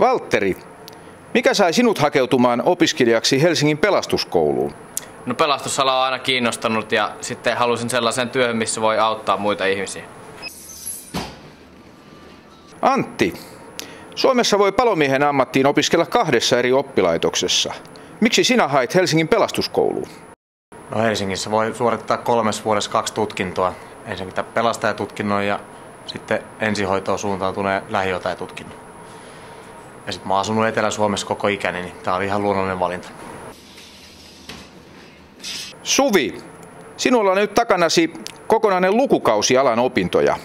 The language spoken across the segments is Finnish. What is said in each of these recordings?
Valtteri, mikä sai sinut hakeutumaan opiskelijaksi Helsingin Pelastuskouluun? No pelastusala on aina kiinnostanut ja sitten halusin sellaisen työhön, missä voi auttaa muita ihmisiä. Antti, Suomessa voi palomiehen ammattiin opiskella 2 eri oppilaitoksessa. Miksi sinä hait Helsingin Pelastuskouluun? No Helsingissä voi suorittaa 3 vuodessa 2 tutkintoa. Ensinnäkin tämä pelastajatutkinnon ja sitten ensihoitoon suuntautuneen lähijohtajatutkinnon. Ja sitten mä oon asunut Etelä-Suomessa koko ikäni, niin tää oli ihan luonnollinen valinta. Suvi, sinulla on nyt takanasi kokonainen lukukausi alan opintoja.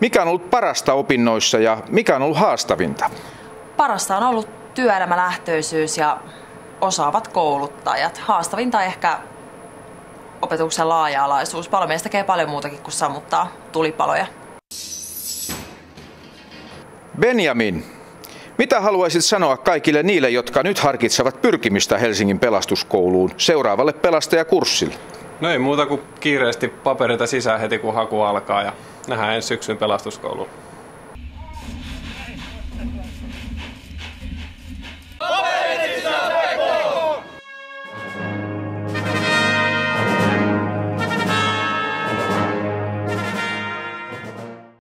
Mikä on ollut parasta opinnoissa ja mikä on ollut haastavinta? Parasta on ollut työelämälähtöisyys ja osaavat kouluttajat. Haastavinta ehkä opetuksen laaja-alaisuus. Palomies tekee paljon muutakin kuin sammuttaa tulipaloja. Benjamin, mitä haluaisit sanoa kaikille niille, jotka nyt harkitsevat pyrkimistä Helsingin Pelastuskouluun seuraavalle pelastajakurssille? No ei muuta kuin kiireesti paperita sisään heti kun haku alkaa ja nähdään ensi syksyn pelastuskouluun.